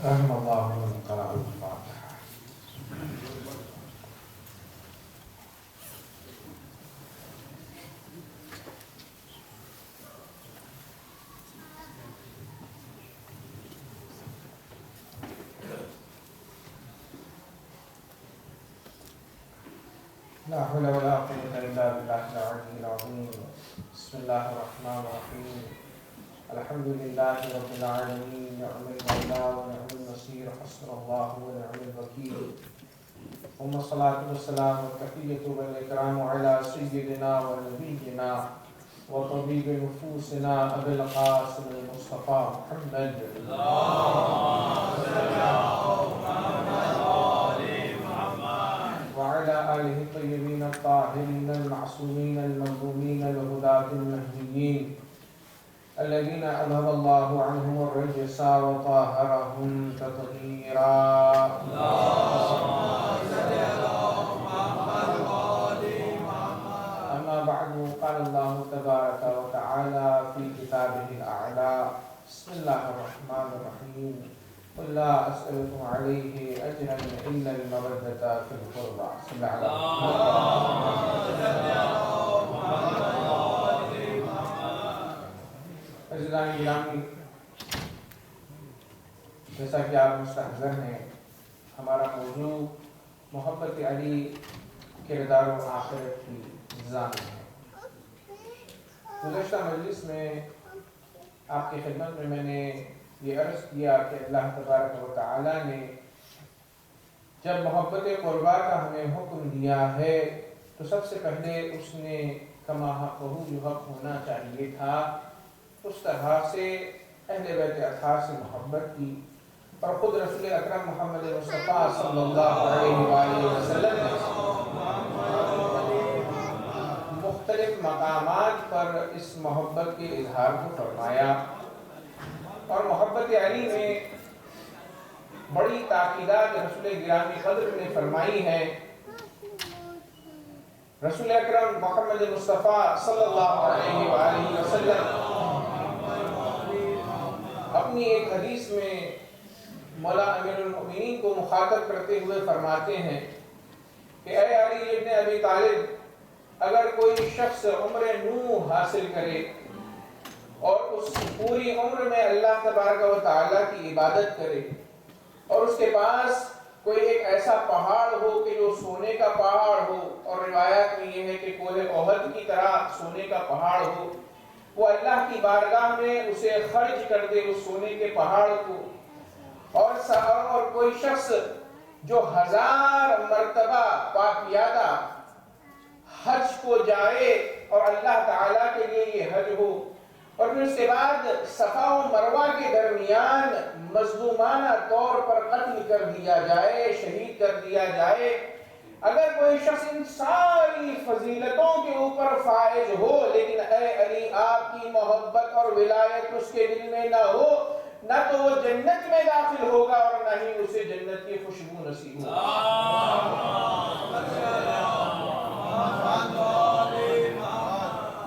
رحم اللہ من قرأ الفاتحہ. لا حول ولا قوة إلا بالله العلي العظيم. بسم الله الرحمن الرحيم. الحمد لله رب العالمين. نعم المولى ونعم النصير. حسبنا الله ونعم الوكيل. ثم الصلاة والسلام والتحية والإكرام على سيدنا ونبينا وطبيب نفوسنا أبي القاسم المصطفى محمد. وعلى آله الطيبين الطاهرين المعصومين المظلومين الهداة المهديين الذين أذهب الله عنهم الرجس وطهرهم تطهيرا. أما بعد قال الله تبارك وتعالى في كتابه الأعلى. بسم الله الرحمن الرحيم. قل لا أسألكم عليه أجرا إلا المودة في القربى. صلى الله عليه وسلم. عزیزان گرامی، جیسا کہ آپ مستحضر ہیں، ہمارا موضوع محبت علی کردار و آخرت کی ضامن ہے. گزشتہ مجلس میں آپ کی خدمت میں نے یہ عرض کیا کہ اللہ تبارک و تعالی نے جب محبت قربا کا ہمیں حکم دیا ہے تو سب سے پہلے اس نے کما حقہ جو حق ہونا چاہیے تھا اس طرح سے اہل بیت اطہار سے محبت کی، اور خود رسول اکرم محمد مصطفیٰ صلی اللہ علیہ وآلہ وسلم نے مختلف مقامات پر اس محبت کے اظہار کو فرمایا. اور محبت علی میں بڑی تاکیدات رسول گرامی قدر نے فرمائی ہے. رسول اکرم محمد مصطفیٰ صلی اللہ علیہ وآلہ وسلم اپنی ایک حدیث میں مولا امیر المؤمنین کو مخاطب کرتے ہوئے فرماتے ہیں کہ اے علی ابن ابی طالب، اگر کوئی شخص عمر نوح حاصل کرے اور اس پوری عمر میں اللہ تبارک و تعالیٰ کی عبادت کرے اور اس کے پاس کوئی ایک ایسا پہاڑ ہو کہ جو سونے کا پہاڑ ہو، اور روایت میں یہ ہے کہ کوہ احد کی طرح سونے کا پہاڑ ہو، وہ اللہ کی بارگاہ میں اسے خرچ کر دے اس سونے کے پہاڑ کو، اور کوئی شخص جو 1000 مرتبہ پاکیادہ حج کو جائے اور اللہ تعالیٰ کے لیے یہ حج ہو، اور پھر اس کے بعد صفا و مروہ کے درمیان مظلومانہ طور پر قتل کر دیا جائے، شہید کر دیا جائے، اگر کوئی شخص ان ساری فضیلتوں کے اوپر فائز ہو لیکن اے علی آپ کی محبت اور ولایت اس کے دل میں نہ ہو، نہ تو وہ جنت میں داخل ہوگا اور نہ ہی اسے جنت کی خوشبو نصیب ہوگی.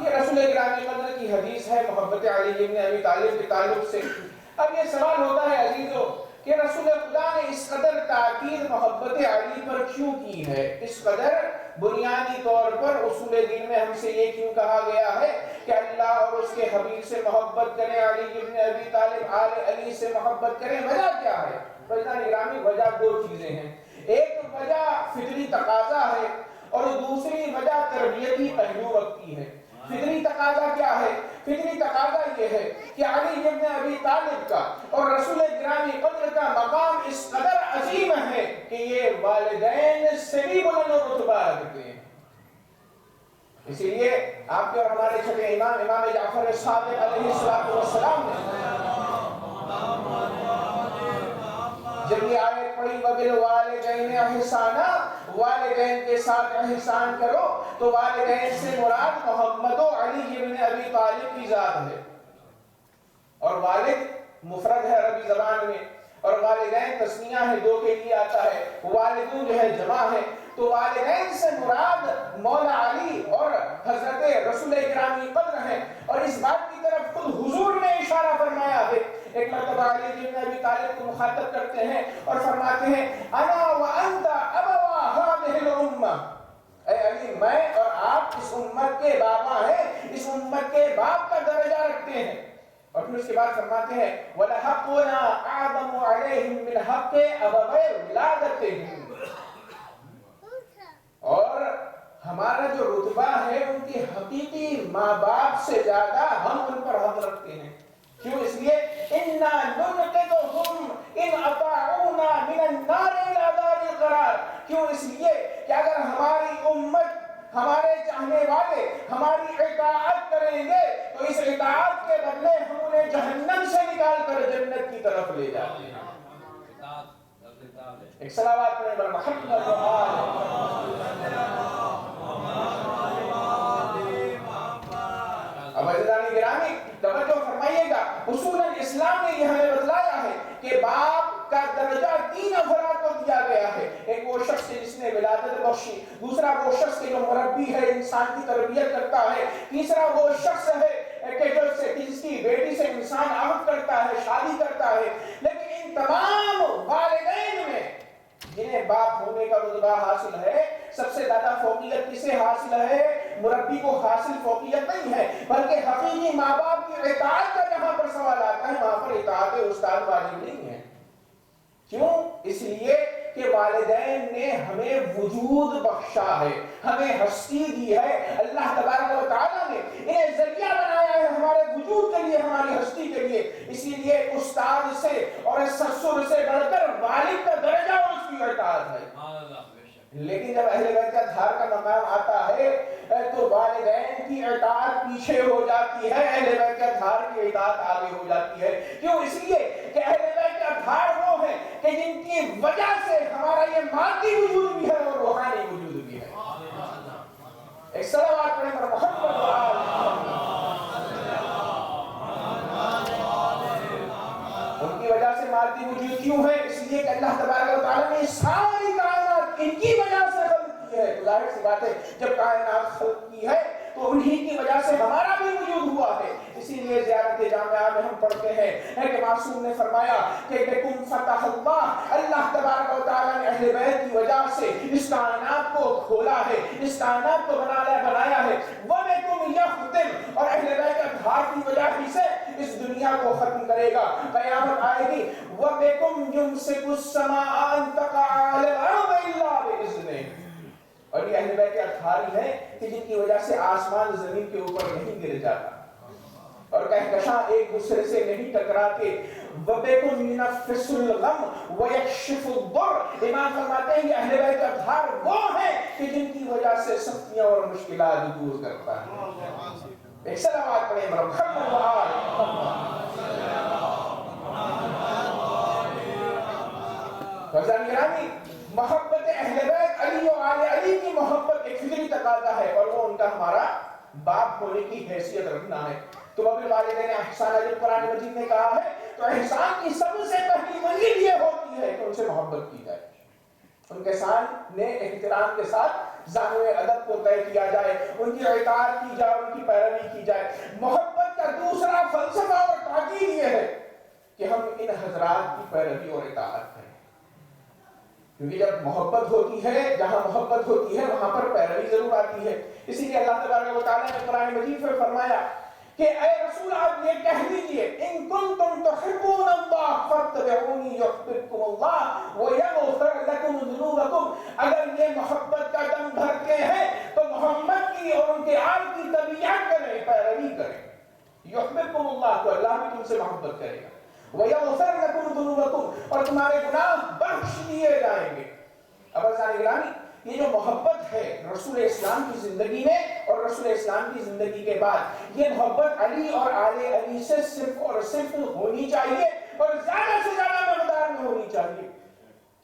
یہ رسول گرامی قدر کی حدیث ہے محبت علی ابن ابی طالب کے تعلق سے. اب یہ سوال ہوتا ہے عزیزو کہ رسول خدا نے اس قدر تاکید محبت علی پر کیوں کی ہے؟ اس قدر بنیادی طور پر اصول دین میں ہم سے یہ کیوں کہا گیا ہے کہ اللہ اور اس کے حبیب سے محبت کریں، علی ابن ابی طالب آل علی سے محبت کریں؟ وجہ کیا ہے؟ وجہ 2 چیزیں ہیں. ایک وجہ فطری تقاضا ہے اور دوسری وجہ تربیتی پہلو رکھتی ہے. فطری تقاضا کیا ہے؟ فطری تقاضا یہ ہے کہ علی ابن ابی طالب کا اور رسول گرامی قدر کا مقام اس قدر عظیم ہے کہ یہ والدین سے بھی بلند رتبہ رکھتے ہیں. اسی لیے آپ کے اور ہمارے چھٹے امام جعفر صادق علیہ السلام نے جب یہ آیت پڑھی وَبِالْوَالِدَيْنِ احسانا، والدین کے ساتھ احسان کرو، تو والدین سے مراد محمد و علی ابن ابی طالب کی ذات ہے. اور والد مفرد ہے عربی زبان میں، اور والدین تسنیہ ہے، 2 کے لیے آتا ہے. والدون جو ہے جمع ہے، تو والدین سے مراد مولا علی اور حضرت رسول گرامی قدر ہیں. اور اس بات کی طرف خود حضور نے اشارہ فرمایا ہے، ایک مرتبہ علی بن ابی طالب کو مخاطب کرتے ہیں اور فرماتے ہیں انا وانت ابوا هذه الامه، اے علی میں اور آپ اس امت کے بابا ہیں، اس امت کے باپ کا درجہ رکھتے ہیں۔ اور پھر اس کے بعد فرماتے ہیں وَلَحَقُّنَا أَعْظَمُ عَلَيْهِمْ مِنْ حَقِّ أَبَوَيْ وِلَادَتِهِمْ، اور ہمارا جو رتبہ ہے ان کی حقیقی ماں باپ سے زیادہ ہم ان پر حق رکھتے ہیں۔ کیوں؟ اس لیے اِنَّا نُنْقِذُهُمْ إِنْ أَطَاعُونَا مِنَ النَّارِ إِلَى دَارِ الْقَرَارِ، کیوں؟ اس لیے کہ اگر ہماری امت، ہمارے چاہنے والے ہماری اطاعت کریں گے تو اس اطاعت کے بدلے ہم انہیں جہنم سے نکال کر جنت کی طرف لے جاتے ہیں۔ ایک صلوات پڑھیں بر محمد اب عزیزان گرامی توجہ فرمائیے گا، اصول اسلام نے یہ ہمیں بتلایا ہے کہ باپ کا درجہ 3 افراد کو دیا گیا ہے۔ ایک وہ شخص جس نے ولادت بخشی، دوسرا وہ شخص جو مربی ہے، انسان کی تربیت کرتا ہے، تیسرا وہ شخص ہے کہ جس کی بیٹی سے انسان عہد کرتا ہے، شادی کرتا ہے۔ لیکن ان تمام والدین میں جنہیں باپ ہونے کا رتبہ حاصل ہے، سب سے زیادہ فوقیت کسے حاصل ہے؟ مربی کو حاصل فوقیت نہیں ہے، بلکہ حقیقی ماں باپ کی اطاعت کا جہاں پر سوال آتا ہے وہاں پر اطاعت استاد واجب نہیں ہے۔ کیوں؟ اس لیے کہ والدین نے ہمیں وجود بخشا ہے، ہمیں ہستی دی ہے، اللہ تبارک و تعالیٰ نے انہیں ذریعہ بنایا ہے ہمارے وجود کے لیے، ہماری ہستی کے لیے۔ اسی لیے استاد سے اور سسر سے بڑھ کر والد کا درجہ اور اس کی اطاعت ہے۔ لیکن جب اہل بیت کا دھار کا مقام آتا ہے تو والدین کی اطاعت پیچھے ہو جاتی ہے، اہل بیت کا دھار کی اطاعت آگے ہو جاتی ہے۔ کیوں؟ اس لیے کہ اہل بیت کا دھار وہ ہے کہ جن کی وجہ سے ہمارا یہ مادی وجود بھی ہے اور روحانی وجود بھی ہے۔ ایک صلوات پڑھیں پر محمد و آل ان کی وجہ سے مادی وجود کیوں ہے؟ اس لیے کہ اللہ تبارک و تعالیٰ نے ساری کائنات ان کی وجہ سے خلق کی ہے۔ تو ظاہر سی بات ہے جب کائنات خلق کی ہے تو انہی کی وجہ سے ہمارا بھی وجود ہوا ہے۔ اسی لیے زیارت جامعہ میں ہم پڑھتے ہیں کہ معصوم نے فرمایا کہ بِكُمْ فَتَحَ اللَّهُ، اللہ تبارک و تعالیٰ نے اہل بیت کی وجہ سے اس کائنات کو کھولا ہے، اس کائنات کو بنایا ہے۔ وَبِكُمْ يَخْتِمُ، اور اہل بیت کا دھار کی وجہ ہی سے اس دنیا کو ختم کرے گا، قیامت آئے گی۔ وَبِكُمْ يُمْسِكُ السَّمَاءَ أَن تَقَعَ عَلَى الْأَرْضِ إِلَّا بِإِذْنِهِ، اور یہ اہل بیت کے اطہار ہی ہیں کہ جن کی وجہ سے آسمان زمین کے اوپر نہیں گر جاتا اور کہکشاں ایک دوسرے سے نہیں ٹکراتے۔ وَبِكُمْ يُنَفِّسُ الْغَمَّ وَيَكْشِفُ الضُّرَّ، امام فرماتے ہیں کہ اہل بیت کا اطہار وہ ہیں کہ جن کی وجہ سے سختیاں اور مشکلات دور کرتا ہے۔ ایک صلوات پڑھیں محمد و آل فرزان گرامی، محبت اہل بیت علی و آل علی کی محبت ایک فطری تقاضا ہے اور وہ ان کا ہمارا باپ ہونے کی حیثیت رکھنا ہے۔ تو وبالوالدین احسانا جب قرآن مجید نے کہا ہے تو احسان کی سب سے پہلی منزل یہ ہوتی ہے کہ ان سے محبت کی جائے، ان کے سامنے احترام کے ساتھ ذانو ادب کو طے کیا جائے، ان کی اطاعت کی جائے، ان کی پیروی کی جائے۔ محبت کا دوسرا فلسفہ اور تاکید یہ ہے کہ ہم ان حضرات کی پیروی اور اطاعت کریں، کیونکہ جب محبت ہوتی ہے، جہاں محبت ہوتی ہے وہاں پر پیروی ضرور آتی ہے۔ اسی لیے اللہ تبارک و تعالیٰ نے قرآن مجید میں فرمایا کہ اے رسول آپ یہ کہہ دیجئے ان کنتم تحبون اللہ فاتبعونی یحببکم اللہ ویغفر لکم ذنوبکم، اگر یہ محبت کا دم بھرتے ہیں تو محمد کی اور ان کے آل کی تبعیت کریں، پیروی کریں۔ یحببکم اللہ، تو اللہ بھی تم سے محبت کرے گا، وَيَغْفِرْ لَكُمْ ذُنُوبَكُمْ، اور تمہارے گناہ بخش دیے جائیں گے۔ اب عزیزان گرامی، یہ جو محبت ہے رسول اسلام کی زندگی میں اور رسول اسلام کی زندگی کے بعد، یہ محبت علی اور آل علی سے صرف اور صرف ہونی چاہیے اور زیادہ سے زیادہ مقدار میں ہونی چاہیے۔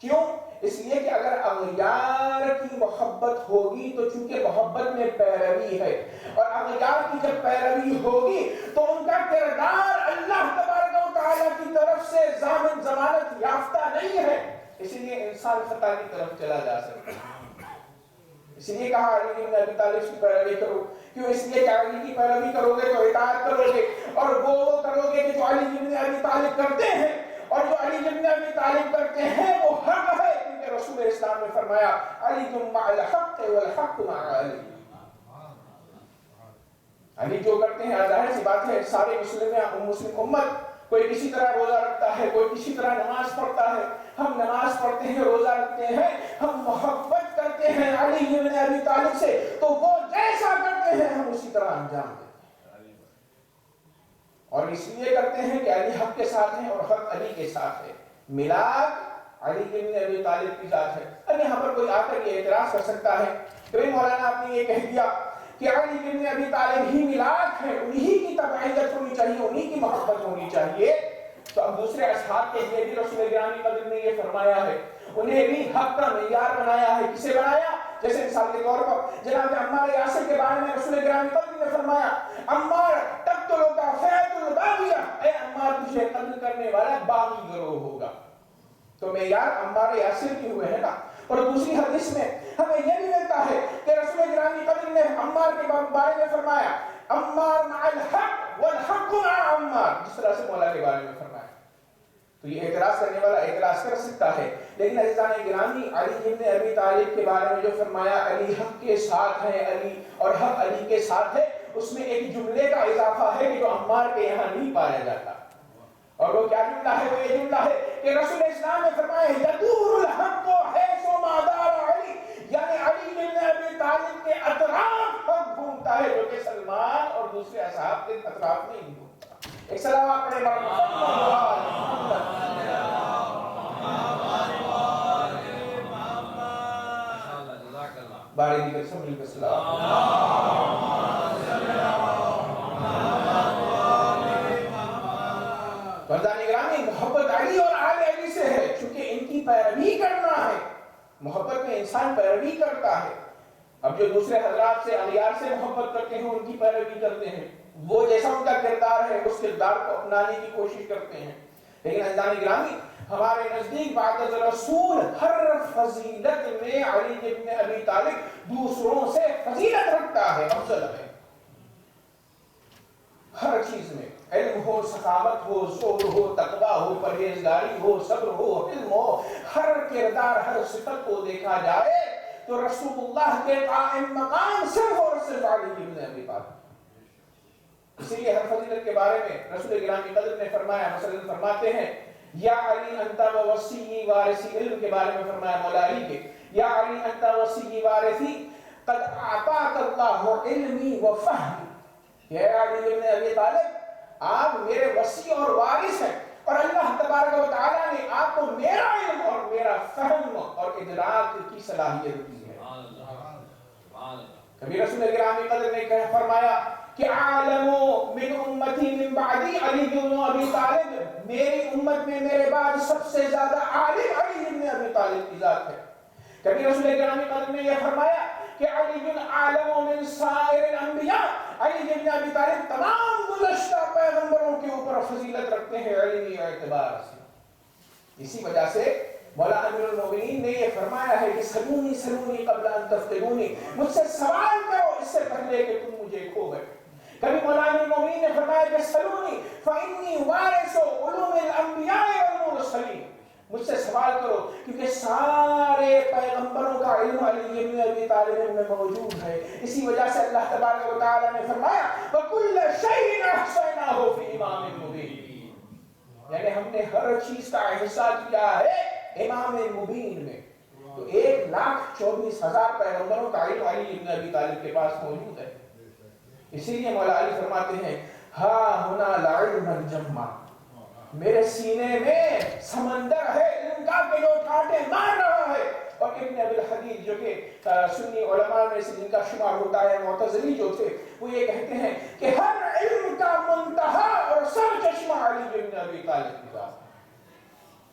کیوں؟ اس لیے کہ اگر اغیار کی محبت ہوگی تو چونکہ محبت میں پیروی ہے، اور اغیار کی جب پیروی ہوگی تو ان کا کردار اللہ تبارک و تعالیٰ کی طرف سے ضمانت یافتہ نہیں ہے، اس لیے انسان خطا کی طرف چلا جا سکتا ہے۔ اس لیے کہا علی بن ابی طالب کی پیروی کرو، کیوں؟ اس لیے کہ علی کی پیروی کرو گے تو اطاعت کرو گے، اور وہ کرو گے کہ جو علی بن ابی طالب کرتے ہیں، اور جو علی بن ابی طالب کرتے ہیں وہ حق ہے، کیونکہ رسول اسلام نے فرمایا علی مع الحق والحق مع علی۔ علی جو کرتے ہیں ظاہر سی بات ہے سارے مسلم امت، کوئی کسی طرح روزہ رکھتا ہے، کوئی کسی طرح نماز پڑھتا ہے، ہم نماز پڑھتے ہیں، روزہ رکھتے ہیں، ہم محبت کرتے ہیں علی بن ابی طالب سے، تو وہ جیسا کرتے ہیں ہم اسی طرح انجام دیتے ہیں، اور اس لیے کرتے ہیں کہ علی حق کے ساتھ ہیں اور حق علی کے ساتھ ہے۔ میلاد علی بن ابی طالب کی ذات ہے۔ اب یہاں پر کوئی آ کر یہ اعتراض کر سکتا ہے کہ مولانا آپ نے یہ کہہ دیا کہ علی بن ابی طالب ہی ملاک ہے، انہی کی تبعیت ہونی چاہیے، انہی کی محبت ہونی چاہیے، تو اب دوسرے اصحاب کے لیے بھی رسول گرامی قدر نے یہ فرمایا ہے، انہیں بھی حق کا معیار بنایا ہے۔ کسے بنایا؟ جیسے مثال کے طور پر جناب عمار یاسر کے بارے میں رسول گرامی قدر نے فرمایا عمار تقتلک فئۃ الباغیہ، اے عمار تجھے قتل کرنے والا باغی گروہ ہوگا، تو معیار عمار یاسر کی ہوئے ہے نا۔ اور دوسری حدیث میں ہمیں یہ بھی ملتا ہے کہ رسول گرامی قدر نے عمار کے بارے میں فرمایا عمار مع الحق والحق مع عمار، جس طرح سے مولا کے بارے میں فرمایا۔ تو یہ اعتراض کرنے والا اعتراض کر سکتا ہے، لیکن عزیزان گرامی علی بن ابی طالب کے بارے میں جو فرمایا علی حق کے ساتھ ہے، علی اور حق علی کے ساتھ ہے، اس میں ایک جملے کا اضافہ ہے کہ جو عمار کے یہاں نہیں پایا جاتا، اور وہ کیا جملہ ہے؟ وہ یہ جملہ ہے کہ رسول اسلام نے فرمایا یدور الحق حیث ما دار علی، یعنی علی بن ابی طالب کے اطراف حق گھومتا ہے، جو کہ سلمان اور دوسرے اصحاب کے اطراف میں نہیں گھومتا۔ ایک سلام پڑھے بارے دیگر سب مل کے سلام۔ مردان گرامی محبت علی اور آل علی سے ہے، چونکہ ان کی پیروی کرنا ہے، محبت میں انسان پیروی کرتا ہے۔ اب جو دوسرے حضرات سے اغیار سے محبت کرتے ہیں ان کی پیروی کرتے ہیں، وہ جیسا ان کا کردار ہے اس کردار کو اپنانے کی کوشش کرتے ہیں، لیکن عزیزان گرامی ہمارے نزدیک بعد رسول ہر فضیلت میں علی بن ابی طالب دوسروں سے فضیلت رکھتا ہے، افضل ہے، ہر چیز میں، علم ہو، سخاوت ہو، زہد ہو، تقوی ہو، پرہیزگاری ہو، صبر ہو، حلم ہو، ہر کردار ہر صفت کو دیکھا جائے تو رسول اللہ کے قائم مقام صرف اور صرف علی بن ابی طالب۔ اسی لیے ہر فضیلت کے بارے میں رسول گرامی قدر نے فرمایا، مثلا فرماتے ہیں یا علی انت وصی وارثی، علم کے بارے میں فرمایا مولا علی کے، یا علی انت وصی وارثی قد اعطاک اللہ علمی و فہمی، کہ علی بن ابی طالب آپ میرے وصی اور وارث ہیں، اور اللہ تبارک و تعالیٰ نے آپ کو میرا علم اور میرا فہم اور ادراک کی صلاحیت دی ہے۔ کبھی رسول گرامی قدر نے فرمایا کہ عالم من امتی من بعدی علی بن ابی طالب، میری امت میں میرے بعد سب سے زیادہ عالم علی بن ابی طالب کی ذات ہے۔ کبھی رسول گرامی قدر نے یہ فرمایا کہ علی بن عالم من سائر الانبیاء، علی بن ابی طالب تمام گزشتہ پیغمبروں کے اوپر فضیلت رکھتے ہیں علمی اعتبار سے۔ اسی وجہ سے مولا امیر المومنین نے یہ فرمایا ہے کہ سلونی سلونی قبل ان تفتنونی، مجھ سے سوال کرو اس سے پہلے کہ تم مجھے کھو گئے۔ کبھی مولا امیر المومنین نے فرمایا کہ سلونی فإنی وارث علوم الانبیاء والمرسلین، مجھ سے سوال کرو کیونکہ سارے پیغمبروں کا علم علی بن ابی طالب میں موجود ہے۔ اسی وجہ سے اللہ تبارک و تعالیٰ نے فرمایا وَكُلَّ شَيْءٍ أَحْصَيْنَاهُ فِي إِمَامٍ مُبِينٍ، یعنی ہم نے ہر چیز کا احصاء کیا ہے امام مبین میں۔ تو 1,24,000 پیغمبروں کا علم علی بن ابی طالب کے پاس موجود ہے۔ اسی لیے مولا علی فرماتے ہیں ہا ہنا لعلم الجمع، میرے سینے میں سمندر ہے علم کا کہ جو کانٹے مار رہا ہے۔ اور ابن ابی الحدید جو کہ سنی علماء میں سے جن کا شمار ہوتا ہے، معتزلی جو تھے، وہ یہ کہتے ہیں کہ ہر علم کا منتہا اور سر چشمہ علی بن ابی طالب کی ذات ہے۔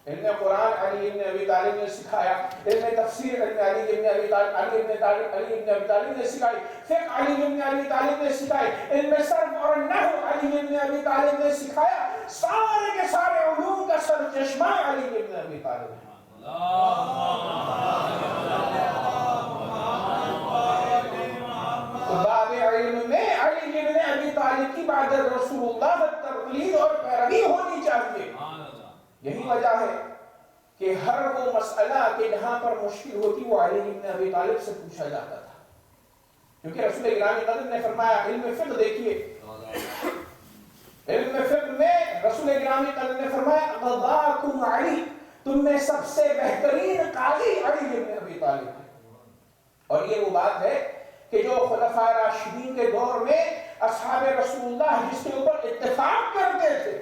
علم قرآن علی بن ابی طالب نے سکھایا، علم تفسیر علی بن ابی طالب نے سکھائی، فقہ علی بن ابی طالب نے سکھائی، علم صرف اور نحو علی بن ابی طالب نے سکھایا، سارے کے سارے علوم کا سر چشمہ علی بن ابی طالب ہے۔ بعد رسول اللہ تقلید اور پیروی ہونی چاہیے۔ یہی وجہ ہے کہ ہر وہ مسئلہ کہ جہاں پر مشکل ہوتی وہ علی بن ابی طالب سے پوچھا جاتا تھا، کیونکہ رسول گرامی قدر نے فرمایا، علم فقہ دیکھیے، علم فقہ میں رسول گرامی قدر نے فرمایا قضاکم علی، تم میں سب سے بہترین قاضی علی بن ابی طالب ہے۔ اور یہ وہ بات ہے کہ جو خلفاء راشدین کے دور میں اصحاب رسول اللہ جس کے اوپر اتفاق کرتے تھے،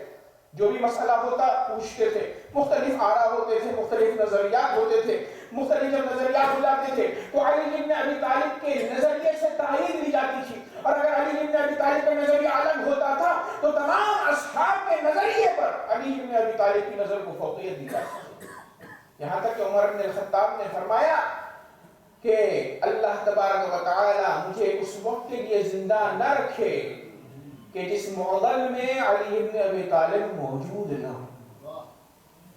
جو بھی مسئلہ ہوتا پوچھتے تھے، مختلف آراء ہوتے تھے، مختلف نظریات ہوتے تھے، مختلف جب نظریات ہو جاتے تھے تو علی بن ابی طالب کے نظریے سے تائید دی جاتی تھی، اور اگر علی بن ابی طالب کا نظریہ الگ ہوتا تھا تو تمام اصحاب کے نظریے پر علی بن ابی طالب کی نظر کو فوقیت دی جاتی تھی۔ یہاں تک کہ عمر بن الخطاب نے فرمایا کہ اللہ تبارک و تعالی مجھے اس وقت کے لیے زندہ نہ رکھے کہ جس معضل میں علی بن ابی طالب موجود نہ ہو۔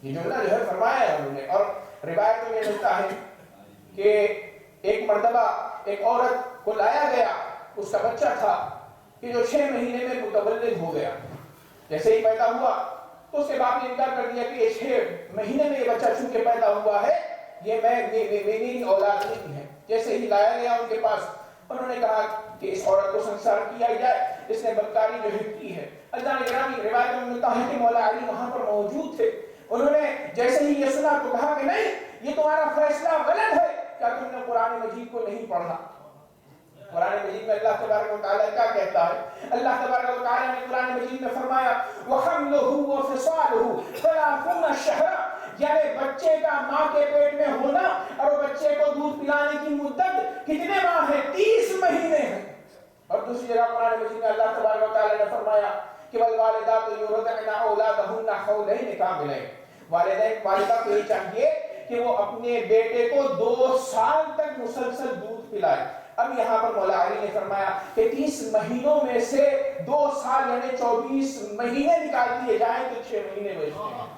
یہ جملہ جو ہے فرمایا ہے انہوں نے، اور روایت میں ملتا ہے کہ ایک مرتبہ ایک عورت کو لایا گیا، اس کا بچہ تھا کہ جو 6 مہینے میں متولد ہو گیا، جیسے ہی پیدا ہوا تو اس کے باپ نے انکار کر دیا کہ یہ 6 مہینے میں یہ بچہ چونکہ پیدا ہوا ہے یہ میری اولاد نہیں ہے۔ جیسے ہی لایا گیا ان کے پاس، انہوں نے کہا کہ اس عورت کو سنسار کیا جائے، اس نے بدکاری جو ہے کی ہے۔ اللہ نے گرامی روایت میں ملتا ہے کہ مولا علی وہاں پر موجود تھے، انہوں نے جیسے ہی یہ سنا تو کہا کہ نہیں، یہ تمہارا فیصلہ غلط ہے، کیا تم نے قرآن مجید کو نہیں پڑھا؟ قرآن مجید میں اللہ تبارک و تعالیٰ کیا کہتا ہے؟ اللہ تبارک و تعالیٰ نے قرآن مجید میں فرمایا وَحَمْلُهُ وَفِصَالُهُ 30 شَهْرًا، یعنی بچے کا ماں کے پیٹ میں ہونا اور بچے کو دودھ پلانے کی مدت کتنے ماہ ہے؟ 30 مہینے ہیں۔ اور دوسری جگہ قرآن مجید میں اللہ تبارک و تعالیٰ نے فرمایا کہ وَالْوَالِدَاتُ يُرْضِعْنَ أَوْلَادَهُنَّ حَوْلَيْنِ كَامِلَيْنِ، والدہ کو یہ چاہیے کہ وہ اپنے بیٹے کو 2 سال تک مسلسل دودھ پلائے۔ اب یہاں پر مولا علی نے فرمایا کہ 30 مہینوں میں سے 2 سال یعنی 24 مہینے نکال دیے جائیں تو 6 مہینے بچتے ہیں،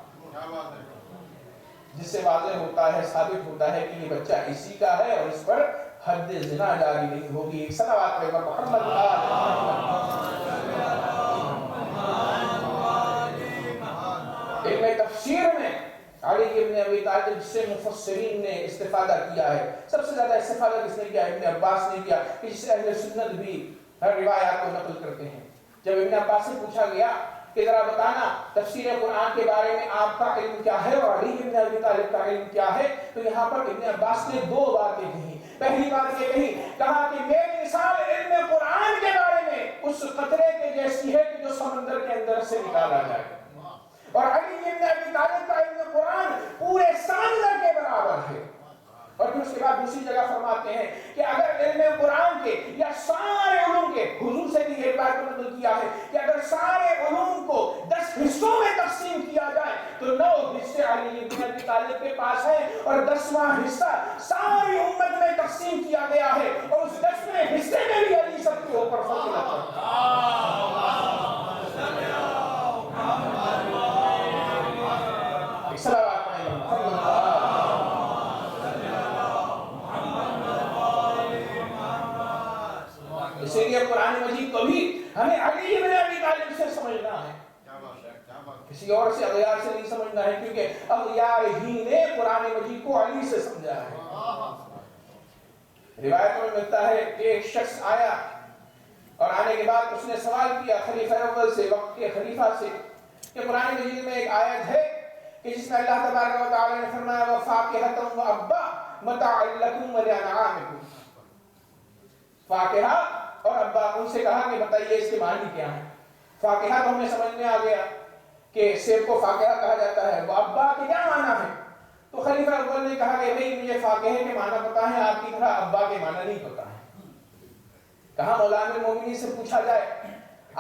جس سے واضح ہوتا ہے، ثابت ہوتا ہے کہ یہ بچہ اسی کا ہے اور اس پر حد زنا جاری نہیں ہوگی۔ صلوات پہ محمد علم تفسیر میں علی ابن ابی طالب سے مفسرین نے استفادہ کیا ہے۔ سب سے زیادہ استفادہ کس نے کیا؟ ابن عباس نے کیا، اس سے اہل سنت بھی ہر روایات کو نقل کرتے ہیں۔ جب ابن عباس سے پوچھا گیا کہ ذرا بتانا تفسیر قرآن کے بارے میں آپ کا علم کیا ہے اور علی ابن ابی طالب کا علم کیا ہے، تو یہاں پر ابن عباس نے 2 باتیں کہیں۔ پہلی بات یہ کہا کہ میری مثال علم قرآن کے بارے میں اس قطرے کے جیسی ہے کہ جو سمندر کے اندر سے نکالا جائے، اور علی ابن ابی طالب کا علم قرآن پورے سمندر کے برابر ہے۔ اور پھر اس کے بعد دوسری جگہ فرماتے ہیں کہ اگر علم قرآن کے یا سارے علوم کے، حضور سے بھی یہ بات نقل کیا ہے کہ اگر سارے علوم کو 10 حصوں میں تقسیم کیا جائے تو 9 حصے علی ابن ابی طالب کے پاس ہیں، اور 10واں حصہ ساری امت میں تقسیم کیا گیا ہے، اور اس 10ویں حصے میں بھی علی سب کے اوپر فضیلت ہے۔ اسی لیے قرآن مجید کو بھی ہمیں علی ابن ابی طالب سے سمجھنا ہے، کسی اور سے اغیار سے نہیں سمجھنا ہے، کیونکہ اغیار ہی نے قرآن مجید کو علی سے سمجھا ہے۔ روایت میں ملتا ہے کہ ایک شخص آیا اور آنے کے بعد اس نے سوال کیا خلیفہ اول سے، وقت کے خلیفہ سے، کہ قرآن مجید میں ایک آیت ہے کہ جس میں اللہ تبارک و تعالی نے فرمایا وَفَاكِهَةً وَأَبَّا مَتَاعًا لَكُمْ وَلِأَنْعَامِكُمْ، فاکہہ اور ابا، ان سے کہا کہ بتائیے اس کے معنی کیا ہیں۔ فاکہہ تو ہمیں سمجھ میں آ گیا کہ سیب کو فاکہہ کہا جاتا ہے، وہ ابا کے کیا معنی ہے؟ تو خلیفہ اول نے کہا کہ بھئی مجھے فاکہہ کے معنی پتا ہے، آپ کی طرح ابا کے معنی نہیں پتا ہے۔ کہا مولا امیر المومنین سے پوچھا جائے،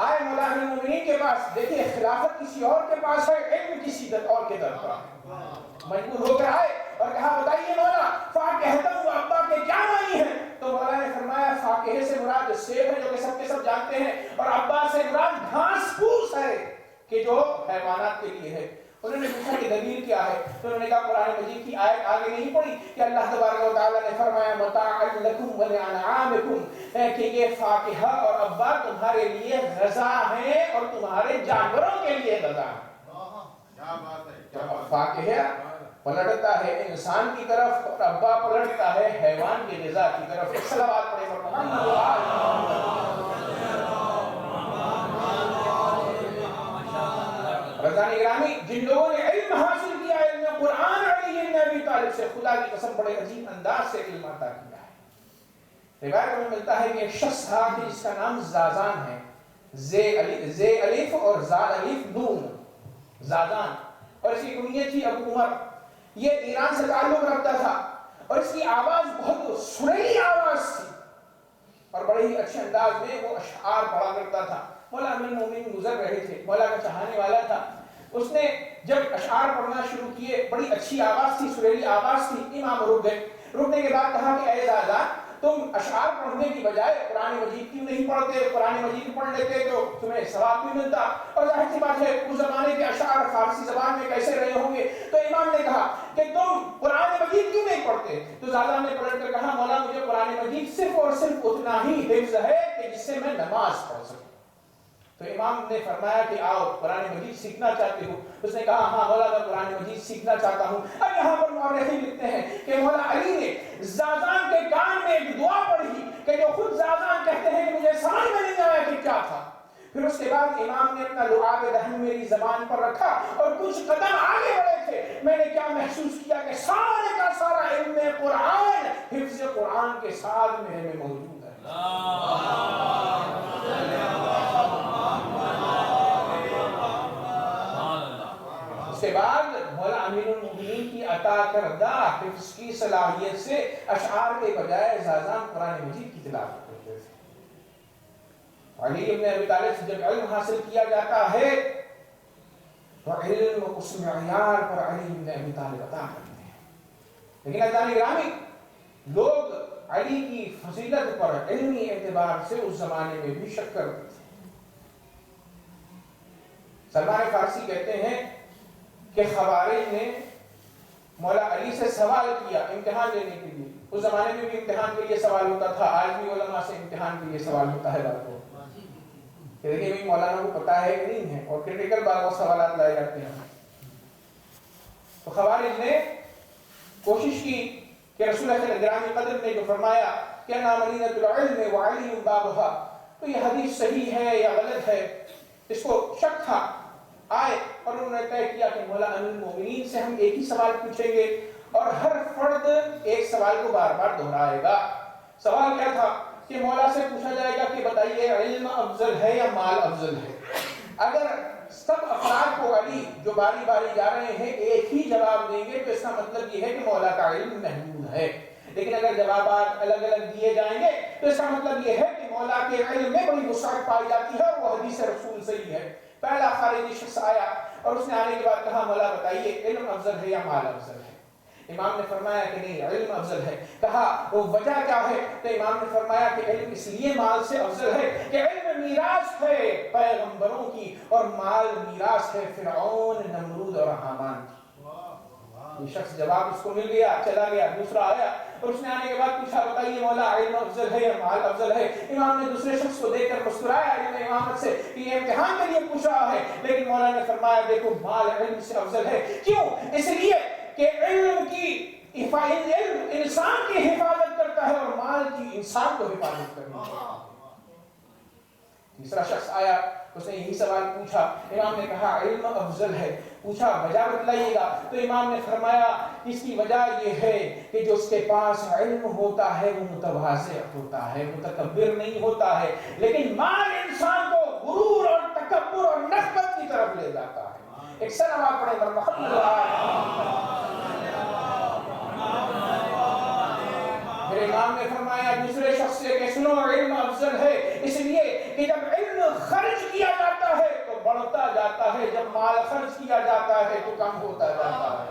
آئے مولا امیر المومنین کے پاس، دیکھیے خلافت کسی اور کے پاس ہے، علم کسی اور کے طرف ہے، مجبور ہو کر آئے اور کہا بتائیے مولا فاکہۃ و ابا کے کیا معنی ہیں؟ تو مولا نے فرمایا فاکہہ سے مراد سیب ہے جو کہ سب کے سب جانتے ہیں، اور ابا سے مراد گھاس پھوس ہے کہ جو حیوانات کے لیے ہے۔ انہوں نے پوچھا کہ دلیل کیا ہے؟ تو انہوں نے کہا قرآن مجید کی آیت آگے نہیں پڑھی کہ اللہ تبارک و تعالیٰ نے فرمایا متاعا لکم ولانعامکم، کہ یہ فاکہہ اور ابا تمہارے لیے غذا ہیں اور تمہارے جانوروں کے لیے غذا ہے۔ فاکہہ پلٹتا ہے انسان کی طرف اور ابا پلٹتا ہے حیوان کی غذا کی طرف۔ صلوات پڑھیں رضان گرامی، جن لوگوں نے علم حاصل کیا ہے، علم قرآن علی بن ابی طالب سے، خدا کی قسم بڑے عجیب انداز سے علم عطا کیا ہے۔ روایت میں ملتا ہے کہ ایک شخص تھا کہ جس کا نام زازان ہے، زے الف اور زا الف نون، زازان، اور اس کی کنیت تھی ابو عمر۔ یہ ایران سے تعلق رکھتا تھا اور اس کی آواز بہت سریلی آواز تھی اور بڑے ہی اچھے انداز میں وہ اشعار پڑھا کرتا تھا۔ مولا امیر المومنین گزر رہے تھے، مولا کا چاہنے والا تھا، اس نے جب اشعار پڑھنا شروع کیے، بڑی اچھی آواز تھی، سریلی آواز تھی، امام رک گئے۔ رکنے کے بعد کہا کہ اے زازان، تم اشعار پڑھنے کی بجائے قرآن مجید کیوں نہیں پڑھتے؟ قرآن مجید پڑھ لیتے تو تمہیں ثواب بھی ملتا، اور ظاہر سی بات ہے اس زمانے کے اشعار فارسی زبان میں کیسے رہے ہوں گے۔ تو امام نے کہا کہ تم قرآن مجید کیوں نہیں پڑھتے؟ تو زازان نے پلٹ کر کہا مولا مجھے قرآن مجید صرف اور صرف اتنا ہی حفظ ہے کہ جس سے میں نماز پڑھ سکوں۔ تو امام نے فرمایا کہ آؤ قرآن مجید سیکھنا چاہتے ہو؟ اس نے کہا ہاں مولا میں قرآن مجید سیکھنا چاہتا ہوں۔ اب یہاں پر مورخین لکھتے ہیں کہ مولا علی نے زازان کے کان میں ایک دعا پڑھی کہ جو خود زازان کہتے ہیں کہ مجھے سمجھ میں نہیں آیا کہ کیا تھا۔ پھر اس کے بعد امام نے اپنا لعاب دہن میری زبان پر رکھا اور کچھ قدم آگے بڑھے تھے، میں نے کیا محسوس کیا کہ سارے کا سارا علم قرآن، حفظ قرآن کے ساتھ میرے میں موجود ہے۔ اس کے بعد مولا امیر المومنین کی عطا کردہ حفظ کی صلاحیت سے اشعار کے بجائے زازان قرآن مجید کی تلاوت کرتے تھے۔ علی ابن ابی طالب سے جب علم حاصل کیا جاتا ہے تو علم اس معیار پر علی ابن ابی طالب عطا کرتے ہیں۔ لیکن عزیزان گرامی، لوگ علی کی فضیلت پر علمی اعتبار سے اس زمانے میں بھی شک کرتے تھے۔ سلمان فارسی کہتے ہیں کہ خوارج نے مولا علی سے سوال کیا امتحان لینے کے لیے۔ اس زمانے میں بھی امتحان کے لیے سوال ہوتا تھا، آج بھی علماء سے امتحان کے لیے سوال ہوتا ہے بات کو کہ دیکھیں بھی مولانا کو پتا ہے کہ نہیں ہے، اور کرٹیکل بعض سوالات لائے جاتے ہیں۔ تو خوارج نے کوشش کی کہ رسول اللہ گرامی قدر نے جو فرمایا کہ انا مدینۃ العلم وعلی بابھا، تو یہ حدیث صحیح ہے یا غلط ہے، اس کو شک تھا۔ آئے اور انہوں نے طے کیا کہ مولا امیر المومنین سے ہم ایک ہی سوال پوچھیں گے اور ہر فرد ایک سوال کو بار بار دہرائے گا۔ سوال کیا تھا کہ مولا سے پوچھا جائے گا کہ بتائیے علم افضل ہے یا مال افضل ہے؟ اگر سب افراد کو علی جو باری باری جا رہے ہیں ایک ہی جواب دیں گے تو اس کا مطلب یہ ہے کہ مولا کا علم محدود ہے، لیکن اگر جوابات الگ الگ دیے جائیں گے تو اس کا مطلب یہ ہے کہ مولا کے علم میں بڑی وسعت پائی جاتی ہے اور وہ حدیث رسول صحیح ہے۔ پہلا خارجی شخص آیا اور اس نے آنے کے بعد کہا مولا بتائیے علم افضل ہے یا مال افضل ہے؟ امام نے فرمایا کہ نہیں علم افضل ہے۔ کہا وہ وجہ کیا ہے؟ تو امام نے فرمایا کہ علم اس لیے مال سے افضل ہے کہ علم میراث ہے پیغمبروں کی اور مال میراث ہے فرعون، نمرود اور حامان کی۔ یہ شخص جواب اس کو مل گیا، چلا گیا۔ دوسرا آیا اور اس نے آنے کے بعد پوچھا بتائیے مولا علم افضل ہے یا مال افضل ہے؟ امام نے دوسرے شخص کو دیکھ کر مسکرایا علم امامت سے کہ یہ امتحان کے لیے پوچھ رہا ہے، لیکن مولا نے فرمایا دیکھو مال علم سے افضل ہے۔ کیوں؟ اس لیے کہ علم انسان کی حفاظت کرتا ہے اور مال کی انسان کو حفاظت کرنی ہے۔ تیسرا شخص آیا، اس نے یہی سوال پوچھا، امام نے کہا علم افضل ہے۔ پوچھا وجہ بتلائیے گا، تو امام نے فرمایا اس کی وجہ یہ ہے کہ جو اس کے پاس علم ہوتا ہے وہ متواضع ہوتا ہے، متکبر نہیں ہوتا ہے، لیکن مال انسان کو غرور اور تکبر اور نخوت کی طرف لے جاتا ہے۔ ایک صلوات پڑھیں گے محمد پھر امام نے فرمایا دوسرے شخص سے کہ سنو علم افضل ہے اس لیے کہ جب علم خرچ کیا جاتا ہے تو بڑھتا جاتا ہے، جب مال خرچ کیا جاتا ہے تو کم ہوتا جاتا ہے۔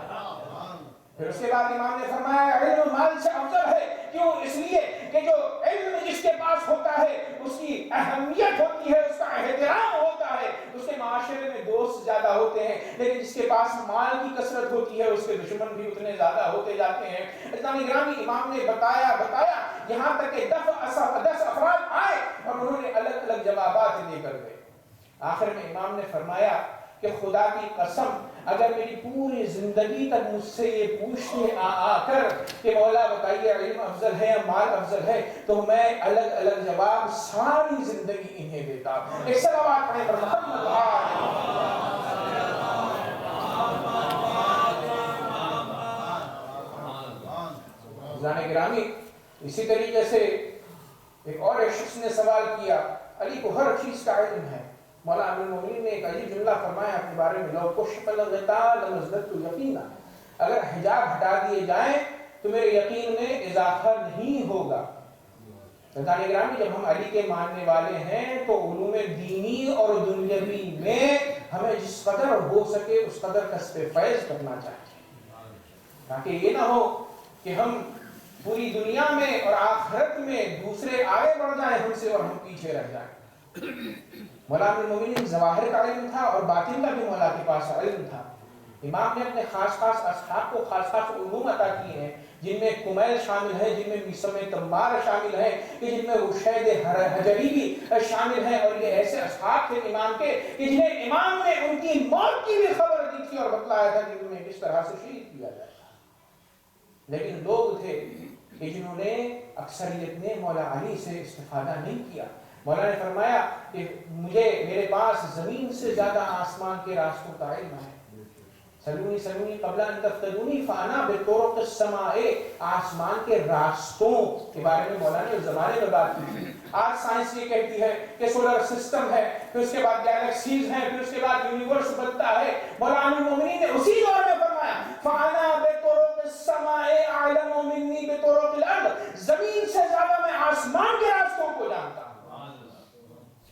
پھر اس کے بعد امام نے فرمایا علم مال سے افضل ہے، کیوں؟ اس لیے کہ جو علم جس کے پاس ہوتا ہے اس کی اہمیت ہوتی ہے، اس کا احترام ہوتا ہے، اس کے معاشرے میں دوست دوست زیادہ ہوتے ہیں، لیکن جس کے پاس مال کی کثرت ہوتی ہے اس کے دشمن بھی اتنے زیادہ ہوتے جاتے ہیں۔ اسلامی گرامی، امام نے بتایا یہاں تک کہ 10 افراد آئے اور انہوں نے الگ الگ جوابات دے کر گئے۔ آخر میں امام نے فرمایا کہ خدا کی قسم اگر میری پوری زندگی تک مجھ سے یہ پوچھتے آ کر کہ مولا بتائیے علم افضل ہے یا مال افضل ہے، تو میں الگ الگ جواب ساری زندگی انہیں دیتا۔ ایک صلوات پڑھیں پر محمد جانے گرامی۔ اسی طریقے سے ایک اور شخص نے سوال کیا، علی کو ہر چیز کا علم ہے، مولا امیر المومنین نے ایک عجیب جملہ فرمایا اپنے بارے میں، لو کشف الغطاء لازددت یقینا، اگر حجاب ہٹا دیے جائیں تو میرے یقین میں اضافہ نہیں ہوگا۔ بتانے گرامی، جب ہم علی کے ماننے والے ہیں تو علوم دینی اور دنیاوی میں ہمیں جس قدر ہو سکے اس قدر کسب فیض کرنا چاہیے، تاکہ یہ نہ ہو کہ ہم پوری دنیا میں اور آخرت میں دوسرے آگے بڑھ جائیں ہم سے اور ہم پیچھے رہ جائیں۔ مولا امیر المومنین ظواہر کا علم تھا اور باطن کا بھی مولا کے پاس علم تھا۔ امام نے اپنے خاص اصحاب کو خاص علوم عطا کیے ہیں، جن میں کمیل شامل ہے، جن میں میسم تمار شامل ہے، جن میں رشید حجری بھی شامل ہیں، اور یہ ایسے اصحاب تھے امام کے کہ جنہیں امام نے ان کی موت کی بھی خبر دی تھی اور بتلایا تھا کہ انہیں کس طرح سے شہید کیا جائے۔ لیکن لوگ تھے کہ جنہوں نے اکثریت نے مولا علی سے استفادہ نہیں کیا۔ مولا نے فرمایا کہ میرے پاس زمین سے زیادہ آسمان کے راستوں کا علم ہے۔ سلونی قبل ان تفتدونی فانا بطرق السماء، آسمان کے راستوں کے بارے میں مولا نے اس زمانے میں بات کی تھی۔ آج سائنس یہ کہتی ہے کہ سولر سسٹم ہے، پھر اس کے بعد گیلیکسیز ہیں، پھر اس کے بعد یونیورس بنتا ہے۔ مولا امیر المومنین نے اسی دور میں فرمایا فانا بطرق السماء اعلم منی بطرق الارض، زمین سے زیادہ میں آسمان کے راستوں کو جانتا ہوں۔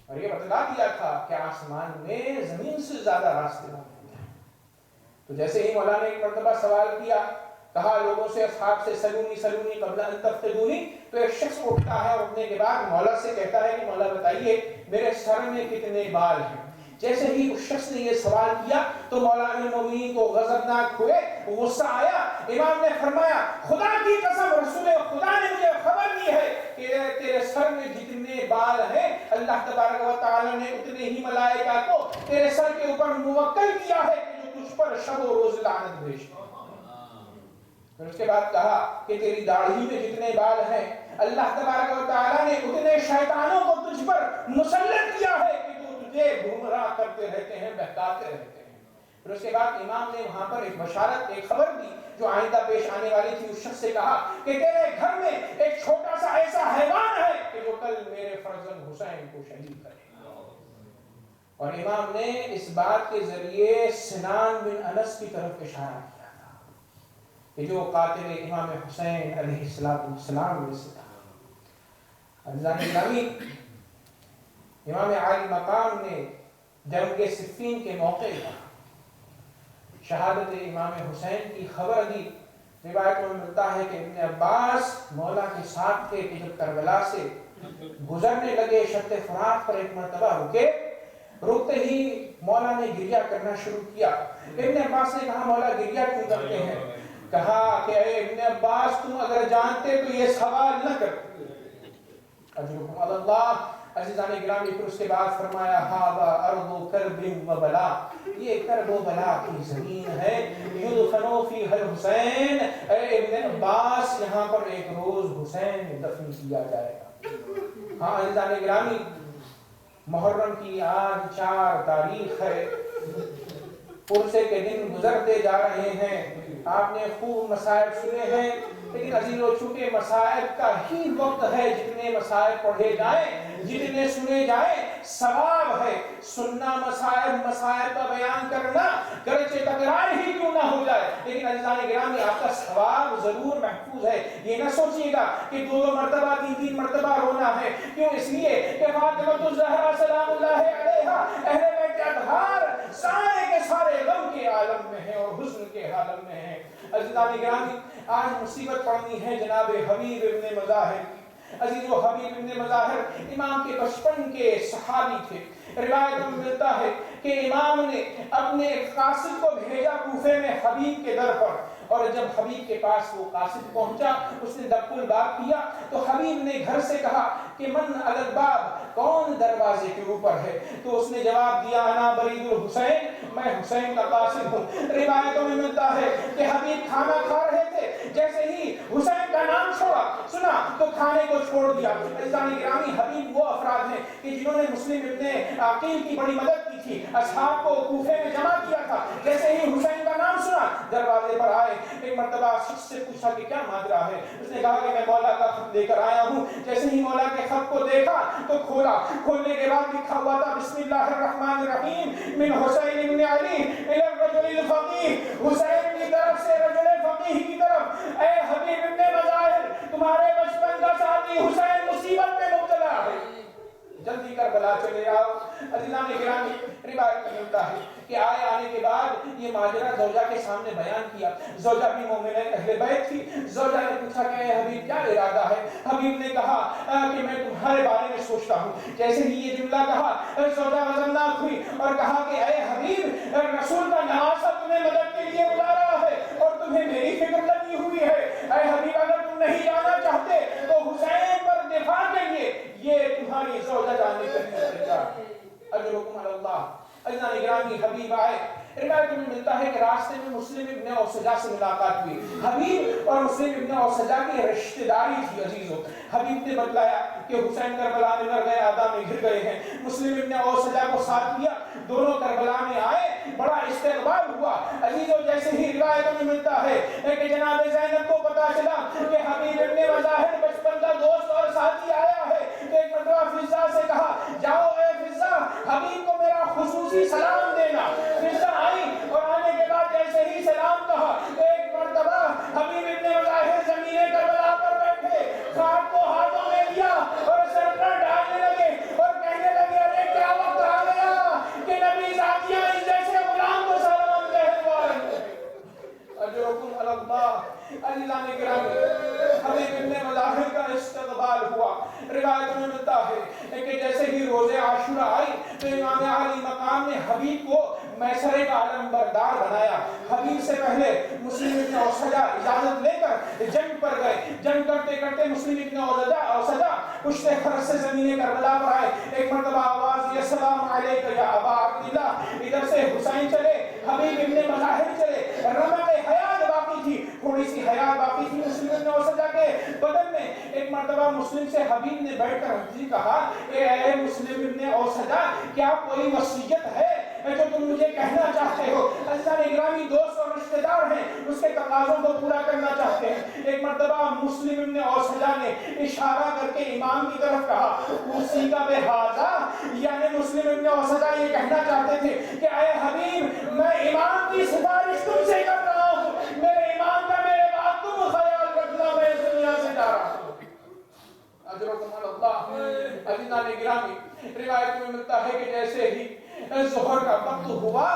اور یہ بتلا دیا تھا کہ آسمان میں زمین سے زیادہ راستے ہیں۔ تو جیسے ہی مولا نے ایک مرتبہ سوال کیا، کہا لوگوں سے اصحاب سے سلونی قبل ان تفتدونی، تو ایک شخص اٹھتا ہے، اٹھنے کے بعد مولا سے کہتا ہے کہ مولا بتائیے میرے سر میں کتنے بال ہیں۔ جیسے ہی اس شخص نے یہ سوال کیا تو مولا امیر المومنین کو غضبناک ہوئے، غصہ آیا۔ امام نے فرمایا خدا کی قسم رسول خدا نے مجھے خبر دی ہے کہ تیرے سر میں جتنے بال ہیں اللہ تبارک و تعالی نے اتنے ہی ملائکہ کو تیرے سر کے اوپر موکل کیا ہے کہ جو تجھ پر شب و روز لعنت بھیجتے ہیں۔ پھر اس کے بعد کہا کہ تیری داڑھی میں جتنے بال ہیں اللہ تبارک و تعالی نے اتنے شیطانوں کو تجھ پر مسلط کیا ہے کہ جو تجھے گمراہ کرتے رہتے ہیں، بہکاتے رہتے ہیں۔ پھر اس کے بعد امام نے وہاں پر ایک بشارت، ایک خبر دی جو آئندہ پیش آنے والی تھی۔ اس شخص سے کہا کہ تیرے گھر میں ایک چھوٹا سا ایسا حیوان ہے کہ جو کل میرے فرزند حسین کو شہید کرے گا۔ اور امام نے اس بات کے ذریعے سنان بن انس کی طرف اشارہ کیا تھا کہ جو قاتل امام حسین علیہ السلام میں سے تھا۔ عزیزان گرامی، امام عالی مقام نے جنگ صفین کے موقع پر شہادت امام حسین کی خبر دی۔ روایت میں ملتا ہے کہ ابن عباس مولا کے ساتھ تھے کہ جب کربلا سے گزرنے لگے شط فرات پر ایک مرتبہ رکتے ہی مولا نے گریہ کرنا شروع کیا۔ ابن عباس نے کہا مولا گریہ کیوں کرتے ہیں؟ کہا کہ اے ابن عباس تم اگر جانتے تو یہ سوال نہ کرتے۔ اجرکم اللہ۔ عزیزان گرامی، پھر اس کے بعد فرمایا ہاذا ارض کرب و بلا، یہ کرب و بلا کی زمین ہے، یدفن فیہا الحسین، اے ابن عباس یہاں پر ایک روز حسین دفن کیا جائے گا۔ ہاں عزیزان گرامی، محرم کی آج 4 تاریخ ہے، پرسے کے دن گزرتے جا رہے ہیں، آپ نے خوب مسائل سنے ہیں، لیکن عزیزو چونکہ مسائل کا ہی وقت ہے، جتنے مسائل پڑھے جائیں، جتنے سنے جائیں ثواب ہے۔ سننا مسائل کا بیان کرنا گرچہ تکرار ہی کیوں نہ ہو جائے، لیکن عزیزان گرامی آپ کا ثواب ضرور محفوظ ہے۔ یہ نہ سوچیے گا کہ 2 مرتبہ 3 مرتبہ رونا ہے، کیوں؟ اس لیے کہ فاطمہ الزہرا سلام اللہ علیہا اہل بیت اطہار سارے کے سارے غم کے عالم میں ہیں اور حزن کے عالم میں ہیں۔ عزیزان گرامی، آج مصیبت پڑنی ہے جناب حبیب ابن مظاہر، عزیزو حبیب ابن مظاہر امام کے بچپن کے صحابی تھے. روایت میں ملتا ہے کہ امام نے اپنے قاصد کو بھیجا کوفے میں حبیب کے در پر, اور جب حبیب کے پاس وہ قاصد پہنچا اس نے دق الباب کیا تو حبیب نے گھر سے کہا کہ من علی الباب, کون دروازے کے اوپر ہے؟ تو اس نے جواب دیا انا برید الحسین, میں حسین کا قاصد ہوں. روایتوں میں ملتا ہے کہ حبیب کھانا کھا رہے تھے, جیسے ہی حسین کا نام سنا تو کھانے کو چھوڑ دیا. عزیزان گرامی, حبیب وہ افراد ہیں کہ جنہوں نے مسلم ابن عقیل کی بڑی مدد کی تھی, اصحاب کو کوفے میں جمع کیا تھا. جیسے ہی حسین کا نام سنا دروازے پر آئے. ایک مرتبہ شخص سے پوچھا کہ کیا ماجرا ہے؟ اس نے کہا کہ میں مولا کا خط لے کر آیا ہوں. جیسے ہی مولا کے خط کو دیکھا تو کھولنے کے بعد لکھا ہوا تھا بسم اللہ الرحمن الرحیم من حسین ابن علی الی الرجل الفقیہ, حسین کی طرف سے رجل فقیہ کی طرف. اے حبیب ابن مظاہر, تمہارے بچپن کا ساتھی حسین مصیبت میں مبتلا ہے, جلدی کربلا چلے آؤ. عزیزان گرامی, روایت میں ملتا ہے کہ آنے کے بعد یہ ماجرا زوجہ کے سامنے بیان کیا. زوجہ بھی مومنہ اہل بیت تھی. زوجہ نے پوچھا کہ اے حبیب کیا ارادہ ہے؟ حبیب نے کہا کہ میں تمہارے بارے میں سوچتا ہوں. جیسے ہی یہ جملہ کہا زوجہ غضبناک ہوئی اور کہا کہ اے حبیب, رسول کا نواسہ تمہیں مدد کے لیے بلا رہا ہے اور تمہیں میری فکر لگی ہوئی ہے. اے حبیب, اگر تم نہیں جانا چاہتے تو حسین پر دفاع کے لیے یہ تمہاری زوجہ جانے کا انتظار. اجرکم علی اللہ. عزیزان گرامی, حبیب آئے. روایت میں ملتا ہے کہ راستے میں مسلم ابن اوسجا سے ملاقات ہوئی. حبیب اور مسلم ابن اوسجا کی رشتہ داری تھی. عزیزو, حبیب نے بتلایا کہ حسین کربلا میں مر گئے, آدھا میں گر گئے ہیں. مسلم ابن اوسجا کو ساتھ لیا, دونوں کربلا میں آئے, بڑا استقبال ہوا. عزیزو, جیسے ہی روایتوں میں ملتا ہے کہ جناب زینب کو پتا چلا کہ حبیب ابن مظاہر بچپن کا دوست اور ساتھی آیا ہے, تو ایک مرتبہ فضا سے کہا جاؤ اے فضا, حبیب کو میرا خصوصی سلام دینا. فضا آئی اور آنے کے بعد جیسے ہی سلام کہا تو ایک مرتبہ حبیب ابن مظاہر زمین کربلا پر بیٹھے, خاک کو ہاتھوں میں لیا اور سر پر ڈالنے لگے اور کہنے لگے ارے کیا وقت آ گیا کہ نبی ذاتیہ اس جیسے غلام کو سلام کہلوائے. اجرکم علی اللہ. عزیزان گرامی, حبیب ابن مظاہر کا استقبال ہوا. روایت میں ملتا ہے کہ جیسے ہی روز عاشورہ آئی تو امام علی مقام نے حبیب کو میسرے کا علم بردار بنایا. حبیب سے پہلے مسلم ابن اوسجا اجازت لے کر جنگ پر گئے. جنگ کرتے کرتے مسلم ابن اوسجا پشت فرس سے زمین کربلا پر آئے. ایک مرتبہ آواز دی السلام علیک یا ابا عبداللہ. ادھر سے حسین چلے, حبیب ابن مظاہر چلے. رمق حیات باقی تھی, تھوڑی سی حیات باقی تھی مسلم ابن اوسجا کے بدن میں. ایک مرتبہ مسلم سے حبیب نے بیٹھ کر کہا کہ اے مسلم ابن اوسجا, کیا کوئی وصیت ہے جو تم مجھے کہنا چاہتے ہو؟ عزیزان گرامی, دوست اور رشتہ دار ہیں, اس کے تقاضوں کو پورا کرنا چاہتے ہیں. ایک مرتبہ مسلم ابن اوسجا نے اشارہ کر کے امام کی طرف کہا اسی کا بہذا, یعنی مسلم ابن اوسجا یہ کہنا چاہتے تھے کہ اے حبیب, میں امام کی سفارش تم سے کر رہا ہوں, میرے امام کا میرے بات تم خیال رکھنا, میں اس دنیا سے جا رہا ہوں. اجرکم علی اللہ. عزیزان گرامی, روایت میں ملتا ہے کہ جیسے ہی ظہر کا وقت ہوا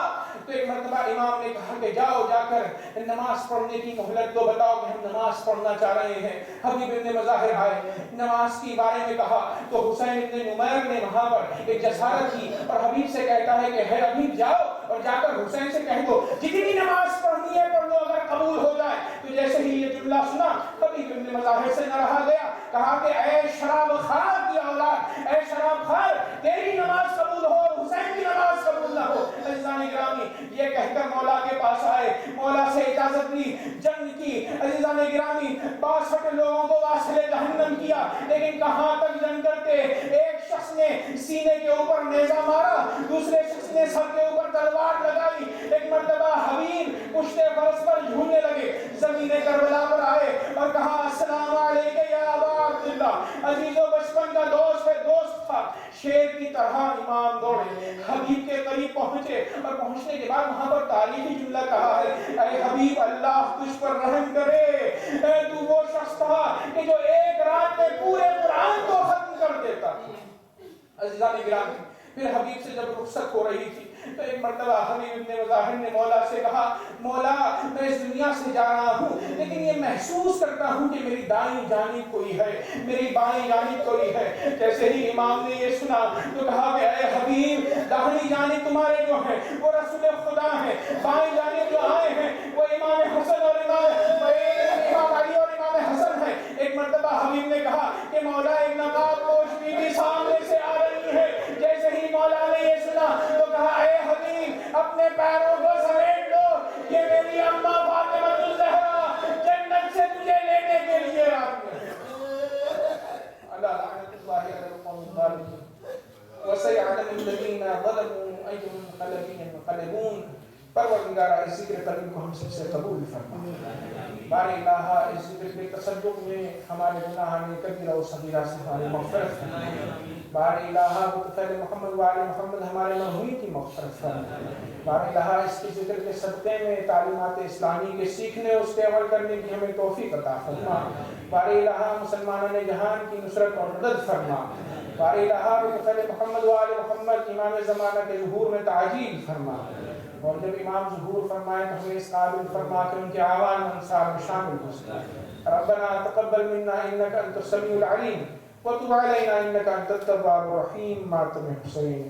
تو ایک مرتبہ امام نے کہا کہ جاؤ جا کر نماز پڑھنے کی مہلت دو, بتاؤ کہ ہم نماز پڑھنا چاہ رہے ہیں. حبیب ابن مظاہر آئے, نماز کے بارے میں کہا تو حسین ابن نمیر نے وہاں پر ایک جسارت کی اور حبیب سے کہتا ہے کہ ہے حبیب جاؤ اور جا کر حسین سے کہہ دو جتنی نماز پڑھنی ہے پڑھ لو, اگر قبول ہو جائے. تو جیسے ہی یہ جملہ سنا حبیب ابن مظاہر سے نہ رہا گیا, کہا کہ اے شراب خار کی اولاد, اے شراب خار, تیری نماز قبول ہو اور حسین کی نماز قبول نہ ہو. عزیزان گرامی, یہ کہہ کر مولا کے پاس آئے, مولا سے اجازت لی, جنگ کی. عزیزان گرامی, 62 لوگوں کو واصل جہنم کیا, لیکن کہاں تک جنگ کرتے. ایک شخص نے سینے کے اوپر نیزہ مارا, دوسرے شخص نے سر کے اوپر تلوار لگائی. ایک مرتبہ حبیب پشت فرس پر جھولنے لگے, زمین کربلا پر آئے اور کہا السلام علیکم یا ابا عبداللہ. عزیزو, بچپن کا دوست تھا. شیر کی طرح امام دوڑے, حبیب کے قریب پہنچے اور پہنچنے کے بعد وہاں پر تاریخی جملہ کہا ہے اے حبیب, اللہ تجھ پر رحم کرے, تو وہ شخص تھا کہ جو ایک رات میں پورے قرآن کو ختم کر دیتا. عزیزان گرامی, پھر حبیب سے جب رخصت ہو رہی تھی تو ایک مرتبہ حبیب ابن مظاہر نے مولا سے کہا مولا میں اس دنیا سے جا رہا ہوں لیکن یہ محسوس کرتا ہوں کہ میری دائیں جانب کوئی ہے میری بائیں جانب کوئی ہے. جیسے ہی امام نے یہ سنا تو کہا کہ اے حبیب داہنی جانب تمہارے جو ہے وہ رسول خدا ہے بائیں جانب جو آئے ہیں وہ امام حسن اور امام علی اور امام حسن ہے. ایک مرتبہ حبیب نے کہا کہ مولا ایک نقاب پوش بی بی سامنے سے آ رہی ہے. جیسے ہی مولا نے یہ سنا تو کہا اے حبیب اپنے پیروں کو سمیٹ لو یہ میری اماں فاطمہ الزہرا جنت سے تجھے لینے کے لیے آئی ہے. اللہ لعنت اللہ علی القوم الظالمین وسيعلم الذين ظلموا أي منقلب ينقلبون. پروردگارہ اس ذکر قریب کو ہم سب سے قبول فرما. بار الہ اس ذکر کے تصدق میں ہمارے گناہ میں کبیرہ و صغیرہ سے ہماری مغفرت فرما. بار الہ بطفیل محمد وآل محمد ہمارے مرحومین کی مغفرت فرما. بار الہ اس کے ذکر کے صدقے میں تعلیمات اسلامی کے سیکھنے اس کے عمل کرنے کی ہمیں توفیق عطا فرما. بار الہ مسلمانوں جہان کی نصرت اور مدد فرما. بار الہ بطفیل محمد وآل محمد امام زمانہ کے ظہور میں تعجیل فرما. اور جب امام ظہور فرمائے تو ہمیں اس قابل فرما کہ ان کے آوان انصار میں شامل ہو سکے. ربنا تقبل منا انك انت السميع العليم وتب علينا انك انت التواب الرحيم. ماتم حسین.